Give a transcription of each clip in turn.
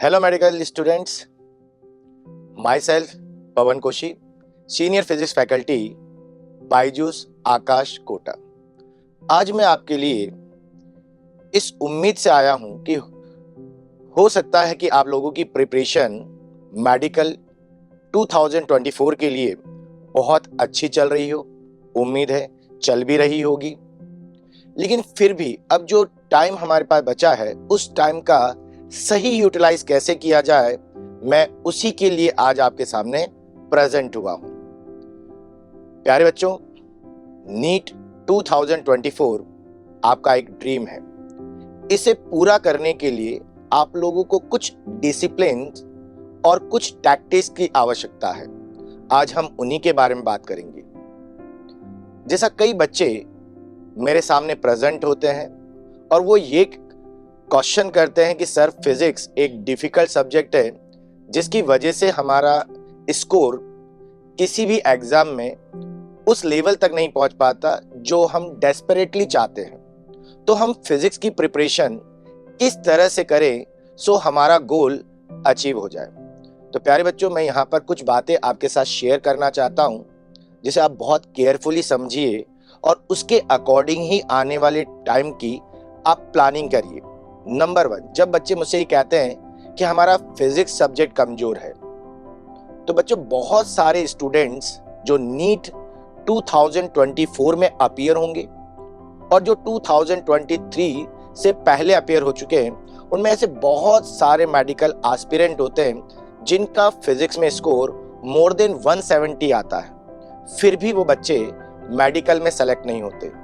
Hello medical students, myself Pawan Koshi, senior physics faculty Byju's Aakash Kota. आज मैं आपके लिए इस उम्मीद से आया हूं कि हो सकता है कि आप लोगों की प्रिपरेशन मेडिकल 2024 के लिए बहुत अच्छी चल रही हो। उम्मीद है चल भी रही होगी, लेकिन फिर भी अब जो टाइम हमारे पास बचा है उस टाइम का सही यूटिलाइज कैसे किया जाए, मैं उसी के लिए आज आपके सामने प्रेजेंट हुआ हूं। प्यारे बच्चों, नीट 2024 आपका एक ड्रीम है। इसे पूरा करने के लिए आप लोगों को कुछ डिसिप्लिन और कुछ टैक्टिक्स की आवश्यकता है। आज हम उन्हीं के बारे में बात करेंगे। जैसा कई बच्चे मेरे सामने प्रेजेंट होते हैं और वो ये क्वेश्चन करते हैं कि सर फिजिक्स एक डिफिकल्ट सब्जेक्ट है जिसकी वजह से हमारा स्कोर किसी भी एग्जाम में उस लेवल तक नहीं पहुंच पाता जो हम डेस्परेटली चाहते हैं। तो हम फिजिक्स की प्रिपरेशन किस तरह से करें सो हमारा गोल अचीव हो जाए। तो प्यारे बच्चों, मैं यहाँ पर कुछ बातें आपके साथ शेयर करना चाहता हूँ जिसे आप बहुत केयरफुली समझिए और उसके अकॉर्डिंग ही आने वाले टाइम की आप प्लानिंग करिए। नंबर 1, जब बच्चे मुझसे ये कहते हैं कि हमारा फिजिक्स सब्जेक्ट कमजोर है, तो बच्चों बहुत सारे स्टूडेंट्स जो नीट 2024 में अपीयर होंगे और जो 2023 से पहले अपीयर हो चुके हैं, उनमें ऐसे बहुत सारे मेडिकल एस्पिरेंट होते हैं जिनका फिजिक्स में स्कोर मोर देन 170 आता है, फिर भी वो बच्चे मेडिकल में सेलेक्ट नहीं होते।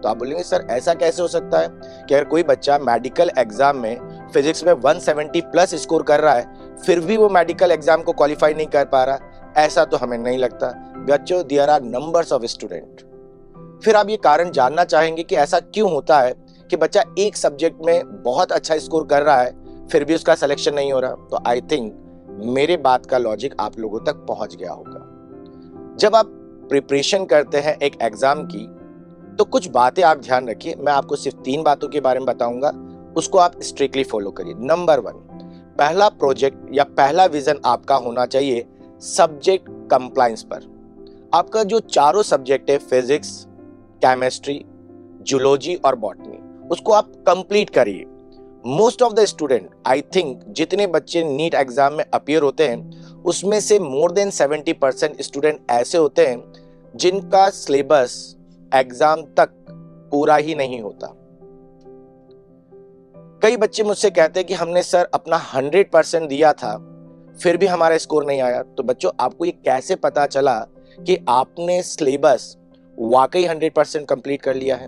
तो आप बोलेंगे सर ऐसा कैसे हो सकता है कि अगर कोई बच्चा मेडिकल एग्जाम में फिजिक्स में 170 प्लस स्कोर कर रहा है फिर भी वो मेडिकल एग्जाम को क्वालिफाई नहीं कर पा रहा? ऐसा तो हमें नहीं लगता। बच्चों, there are numbers of student. फिर आप ये कारण जानना चाहेंगे कि ऐसा क्यों होता है कि बच्चा एक सब्जेक्ट में बहुत अच्छा स्कोर कर रहा है फिर भी उसका सिलेक्शन नहीं हो रहा। तो आई थिंक मेरे बात का लॉजिक आप लोगों तक पहुंच गया होगा। जब आप प्रिपरेशन करते हैं एक एग्जाम की तो कुछ बातें आप ध्यान रखिए। मैं आपको सिर्फ 3 बातों के बारे में बताऊंगा, उसको आप स्ट्रिक्टली फॉलो करिए। नंबर 1, पहला प्रोजेक्ट या पहला विजन आपका होना चाहिए सब्जेक्ट कंप्लायंस पर। आपका जो चारों सब्जेक्ट है फिजिक्स, केमिस्ट्री, जूलॉजी और बॉटनी, उसको आप कंप्लीट करिए। Most of the student, I think जितने बच्चे नीट एग्जाम में अपीयर होते हैं उसमें से मोर देन 70% स्टूडेंट ऐसे होते हैं जिनका सिलेबस एग्जाम तक पूरा ही नहीं होता। कई बच्चे मुझसे कहते हैं कि हमने सर अपना 100% दिया था फिर भी हमारा स्कोर नहीं आया। तो बच्चों, आपको ये कैसे पता चला कि आपने सिलेबस वाकई 100% कंप्लीट कर लिया है?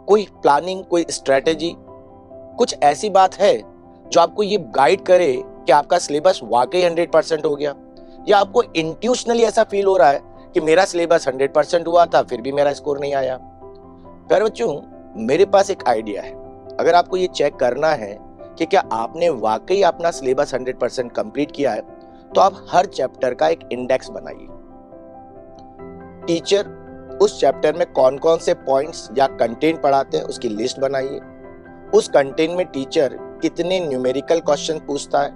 कोई प्लानिंग, कोई स्ट्रेटेजी, कुछ ऐसी बात है जो आपको ये गाइड करे कि आपका सिलेबस वाकई 100% हो गया, या आपको इंट्यूशनली ऐसा फील हो रहा है कि मेरा सिलेबस 100% हुआ था फिर भी मेरा स्कोर नहीं आया? प्यारे बच्चों, मेरे पास एक आइडिया है। अगर आपको ये चेक करना है कि क्या आपने वाकई अपना सिलेबस 100% कंप्लीट किया है, तो आप हर चैप्टर का एक इंडेक्स बनाइए। टीचर उस चैप्टर में कौन कौन से पॉइंट्स या कंटेंट पढ़ाते हैं उसकी लिस्ट बनाइए। उस कंटेंट में टीचर कितने न्यूमेरिकल क्वेश्चन पूछता है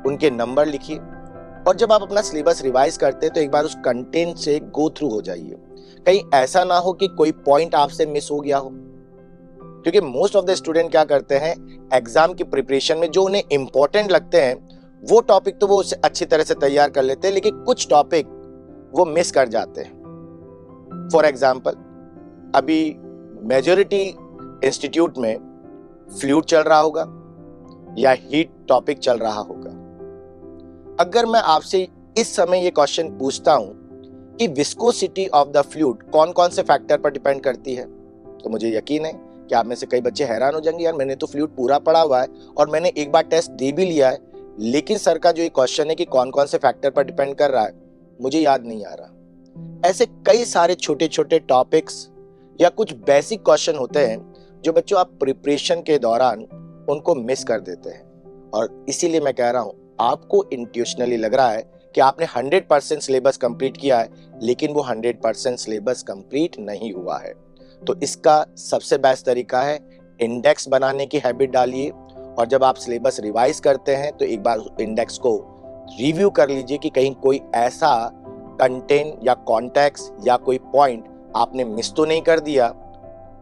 उनके नंबर लिखिए। और जब आप अपना सिलेबस रिवाइज करते हैं तो एक बार उस कंटेंट से गो थ्रू हो जाइए। कहीं ऐसा ना हो कि कोई पॉइंट आपसे मिस हो गया हो, क्योंकि मोस्ट ऑफ द स्टूडेंट क्या करते हैं, एग्जाम की प्रिपरेशन में जो उन्हें इंपॉर्टेंट लगते हैं वो टॉपिक तो वो उससे अच्छी तरह से तैयार कर लेते हैं, लेकिन कुछ टॉपिक वो मिस कर जाते हैं। फॉर एग्जाम्पल, अभी मेजॉरिटी इंस्टीट्यूट में फ्लूइड चल रहा होगा या हीट टॉपिक चल रहा होगा। अगर मैं आपसे इस समय ये क्वेश्चन पूछता हूं कि विस्कोसिटी ऑफ द फ्लूइड कौन कौन से फैक्टर पर डिपेंड करती है, तो मुझे यकीन है कि आप में से कई बच्चे हैरान हो जाएंगे, यार मैंने तो फ्लूइड पूरा पढ़ा हुआ है और मैंने एक बार टेस्ट दे भी लिया है, लेकिन सर का जो ये क्वेश्चन है कि कौन कौन से फैक्टर पर डिपेंड कर रहा है मुझे याद नहीं आ रहा। ऐसे कई सारे छोटे छोटे टॉपिक्स या कुछ बेसिक क्वेश्चन होते हैं जो बच्चों आप प्रिपरेशन के दौरान उनको मिस कर देते हैं। और इसीलिए मैं कह रहा हूं, आपको इंट्यूशनली लग रहा है कि आपने 100% सिलेबस कंप्लीट किया है, लेकिन वो 100% सिलेबस कंप्लीट नहीं हुआ है। तो इसका सबसे बेस्ट तरीका है इंडेक्स बनाने की हैबिट डालिए और जब आप सिलेबस रिवाइज करते हैं तो एक बार इंडेक्स को रिव्यू कर लीजिए कि कहीं कोई ऐसा कंटेंट या कॉन्टेक्स्ट या कोई पॉइंट आपने मिस तो नहीं कर दिया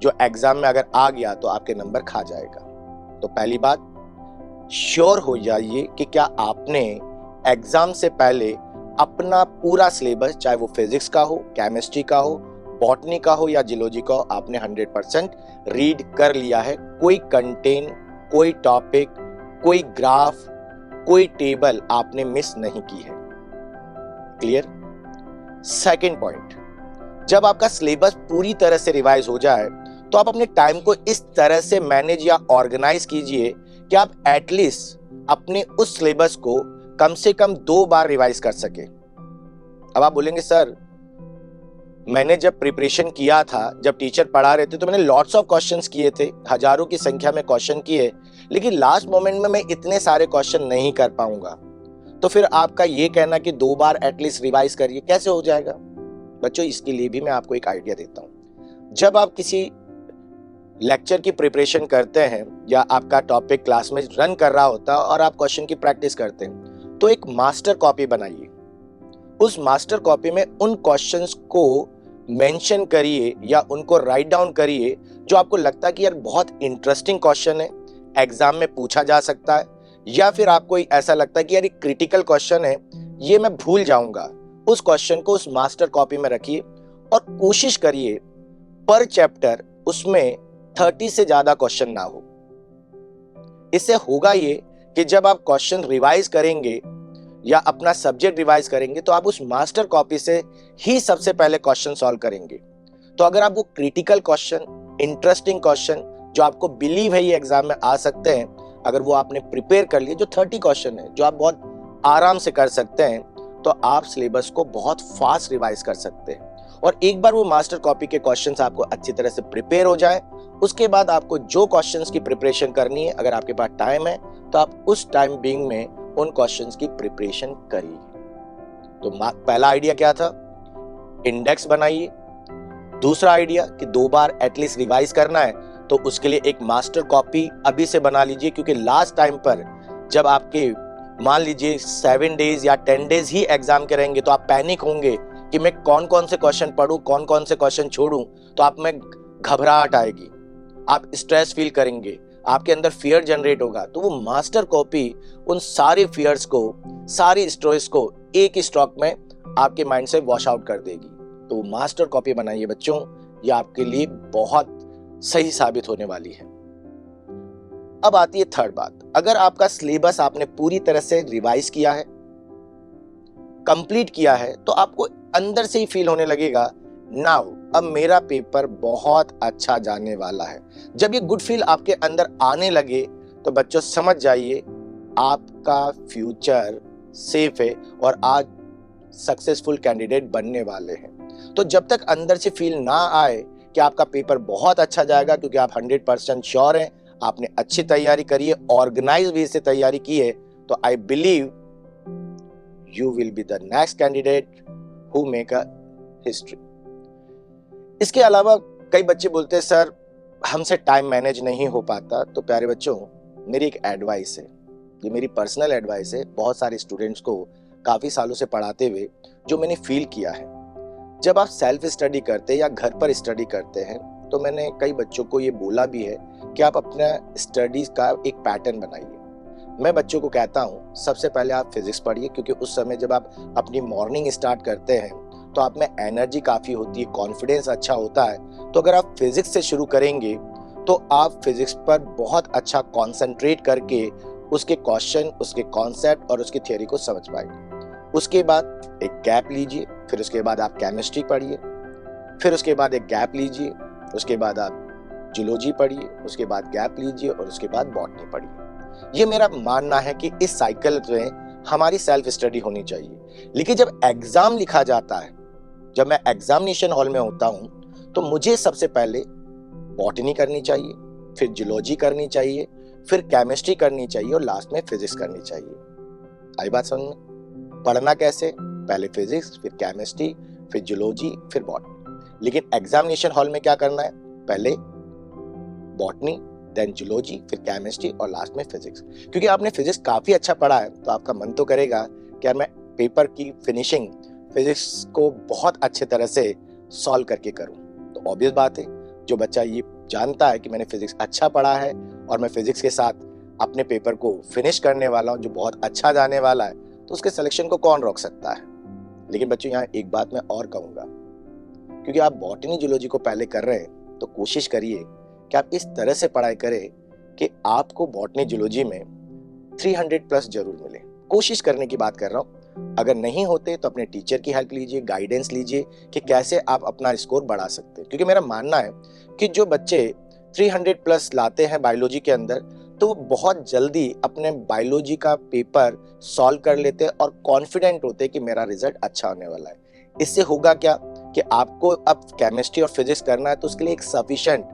जो एग्जाम में अगर आ गया तो आपके नंबर खा जाएगा। तो पहली बात, श्योर हो जाइए कि क्या आपने एग्जाम से पहले अपना पूरा सिलेबस, चाहे वो फिजिक्स का हो, केमिस्ट्री का हो, बॉटनी का हो या जियोलॉजी का हो, आपने 100% रीड कर लिया है। कोई कंटेंट, कोई टॉपिक, कोई ग्राफ, कोई टेबल आपने मिस नहीं की है। क्लियर? सेकंड पॉइंट, जब आपका सिलेबस पूरी तरह से रिवाइज हो जाए तो आप अपने टाइम को इस तरह से मैनेज या ऑर्गेनाइज कीजिए कि आप एटलीस्ट अपने उस सिलेबस को कम से कम 2 बार रिवाइज कर सके। अब आप बोलेंगे सर, मैंने जब प्रिपरेशन किया था, जब टीचर पढ़ा रहे थे तो मैंने लॉट्स ऑफ क्वेश्चंस किए थे, हजारों की संख्या में क्वेश्चन किए, लेकिन लास्ट मोमेंट में मैं इतने सारे क्वेश्चन नहीं कर पाऊंगा। तो फिर आपका ये कहना कि 2 बार एटलीस्ट रिवाइज करिए, कैसे हो जाएगा? बच्चों, इसके लिए भी मैं आपको एक आइडिया देता हूं। जब आप किसी लेक्चर की प्रिपरेशन करते हैं या आपका टॉपिक क्लास में रन कर रहा होता है और आप क्वेश्चन की प्रैक्टिस करते हैं, तो एक मास्टर कॉपी बनाइए। उस मास्टर कॉपी में उन क्वेश्चंस को मेंशन करिए या उनको राइट डाउन करिए जो आपको लगता है कि यार बहुत इंटरेस्टिंग क्वेश्चन है, एग्जाम में पूछा जा सकता है, या फिर आपको ऐसा लगता है कि यार ये क्रिटिकल क्वेश्चन है, ये मैं भूल जाऊंगा। उस क्वेश्चन को उस मास्टर कॉपी में रखिए और कोशिश करिए पर चैप्टर उसमें 30 से ज्यादा क्वेश्चन ना हो। इससे होगा ये कि जब आप क्वेश्चन रिवाइज करेंगे या अपना सब्जेक्ट रिवाइज करेंगे तो आप उस मास्टर कॉपी से ही सबसे पहले क्वेश्चन सॉल्व करेंगे। तो अगर आप वो क्रिटिकल क्वेश्चन, इंटरेस्टिंग क्वेश्चन जो आपको बिलीव है ये एग्जाम में आ सकते हैं, अगर वो आपने प्रिपेयर कर लिए, जो 30 क्वेश्चन है जो आप बहुत आराम से कर सकते हैं, तो आप सिलेबस को बहुत फास्ट रिवाइज कर सकते हैं। और एक बार वो मास्टर कॉपी के क्वेश्चंस आपको अच्छी तरह से प्रिपेयर हो जाए, उसके बाद आपको जो क्वेश्चंस की प्रिपरेशन करनी है, अगर आपके पास टाइम है तो आप उस टाइम बीइंग में उन क्वेश्चंस की प्रिपरेशन करिए। तो पहला आइडिया क्या था? इंडेक्स बनाइए। दूसरा आइडिया कि 2 बार एटलीस्ट रिवाइज करना है, तो उसके लिए एक मास्टर कॉपी अभी से बना लीजिए, क्योंकि लास्ट टाइम पर जब आपके मान लीजिए 7 डेज या 10 डेज ही एग्जाम के रहेंगे तो आप पैनिक होंगे कि मैं कौन कौन से क्वेश्चन पढूं, कौन कौन से क्वेश्चन छोड़ूं। तो आप में घबराहट आएगी, आप स्ट्रेस फील करेंगे, आपके अंदर फियर जनरेट होगा। तो वो मास्टर कॉपी उन सारे फियर्स को, सारी स्ट्रेस को एक ही स्ट्रोक में आपके माइंड से वॉश आउट कर देगी। तो वो मास्टर कॉपी बनाइए बच्चों, ये आपके लिए बहुत सही साबित होने वाली है। अब आती है थर्ड बात, अगर आपका सिलेबस आपने पूरी तरह से रिवाइज किया है, कंप्लीट किया है, तो आपको अंदर से ही फील होने लगेगा नाउ अब मेरा पेपर बहुत अच्छा जाने वाला है। जब ये गुड फील आपके अंदर आने लगे तो बच्चों समझ जाइए आपका फ्यूचर सेफ है और आज सक्सेसफुल कैंडिडेट बनने वाले हैं। तो जब तक अंदर से फील ना आए कि आपका पेपर बहुत अच्छा जाएगा, क्योंकि आप 100% श्योर हैं, आपने अच्छी तैयारी करी है, ऑर्गेनाइज वे से तैयारी की है, तो I believe you will be the next candidate who make a history. इसके अलावा कई बच्चे बोलते हैं सर हमसे टाइम मैनेज नहीं हो पाता। तो प्यारे बच्चों, मेरी एक एडवाइस है, ये मेरी पर्सनल एडवाइस है, बहुत सारे स्टूडेंट्स को काफी सालों से पढ़ाते हुए जो मैंने फील किया है। जब आप सेल्फ स्टडी करते हैं या घर पर स्टडी करते हैं, तो मैंने कई बच्चों को ये बोला भी है कि आप अपना स्टडीज का एक पैटर्न बनाइए। मैं बच्चों को कहता हूँ सबसे पहले आप फिजिक्स पढ़िए, क्योंकि उस समय जब आप अपनी मॉर्निंग स्टार्ट करते हैं तो आप में एनर्जी काफ़ी होती है, कॉन्फिडेंस अच्छा होता है। तो अगर आप फिजिक्स से शुरू करेंगे तो आप फिजिक्स पर बहुत अच्छा कॉन्सेंट्रेट करके उसके क्वेश्चन, उसके कॉन्सेप्ट और उसकी थियोरी को समझ पाएंगे। उसके बाद एक गैप लीजिए, फिर उसके बाद आप केमिस्ट्री पढ़िए, फिर उसके बाद एक गैप लीजिए, उसके बाद आप जियोलॉजी पढ़िए, उसके बाद गैप लीजिए और उसके बाद बॉटनी पढ़िए। ये मेरा मानना है कि इस साइकिल में हमारी सेल्फ स्टडी होनी चाहिए। लेकिन जब एग्जाम लिखा जाता है, जब मैं एग्जामिनेशन हॉल में होता हूं, तो मुझे सबसे पहले बॉटनी करनी चाहिए, फिर जियोलॉजी करनी चाहिए, फिर केमिस्ट्री करनी चाहिए और लास्ट में फिजिक्स करनी चाहिए। आई बात समझ में? पढ़ना कैसे? पहले फिजिक्स, फिर केमिस्ट्री, फिर जियोलॉजी, फिर बॉटनी। लेकिन एग्जामिनेशन हॉल में क्या करना है? पहले बॉटनी, देन जूलॉजी, फिर केमिस्ट्री और लास्ट में फिजिक्स। क्योंकि आपने फिजिक्स काफी अच्छा पढ़ा है तो आपका मन तो करेगा कि यार मैं पेपर की फिनिशिंग फिजिक्स को बहुत अच्छे तरह से सॉल्व करके करूं। तो ऑब्वियस बात है, जो बच्चा ये जानता है कि मैंने फिजिक्स अच्छा पढ़ा है और मैं फिजिक्स के साथ अपने पेपर को फिनिश करने वाला हूँ जो बहुत अच्छा जाने वाला है, तो उसके सिलेक्शन को कौन रोक सकता है। लेकिन बच्चों यहाँ एक बात मैं और कहूँगा, क्योंकि आप बॉटनी जूलॉजी को पहले कर रहे हैं तो कोशिश करिए कि आप इस तरह से पढ़ाई करें कि आपको बॉटनी जूलॉजी में 300 प्लस जरूर मिले। कोशिश करने की बात कर रहा हूँ। अगर नहीं होते तो अपने टीचर की हेल्प लीजिए, गाइडेंस लीजिए कि कैसे आप अपना स्कोर बढ़ा सकते हैं। क्योंकि मेरा मानना है कि जो बच्चे 300 प्लस लाते हैं बायोलॉजी के अंदर तो वो बहुत जल्दी अपने बायोलॉजी का पेपर सॉल्व कर लेते हैं और कॉन्फिडेंट होते हैं कि मेरा रिजल्ट अच्छा होने वाला है। इससे होगा क्या कि आपको अब केमिस्ट्री और फिजिक्स करना है तो उसके लिए एक सफिशिएंट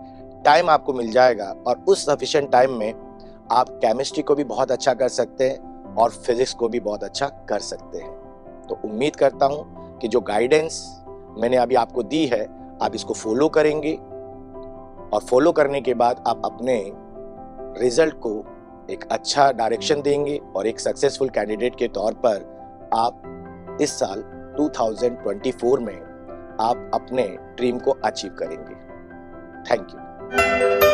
टाइम आपको मिल जाएगा और उस सफिशिएंट टाइम में आप केमिस्ट्री को भी बहुत अच्छा कर सकते हैं और फिजिक्स को भी बहुत अच्छा कर सकते हैं। तो उम्मीद करता हूं कि जो गाइडेंस मैंने अभी आपको दी है आप इसको फॉलो करेंगे और फॉलो करने के बाद आप अपने रिजल्ट को एक अच्छा डायरेक्शन देंगे और एक सक्सेसफुल कैंडिडेट के तौर पर आप इस साल 2024 में आप अपने ड्रीम को अचीव करेंगे। Thank you.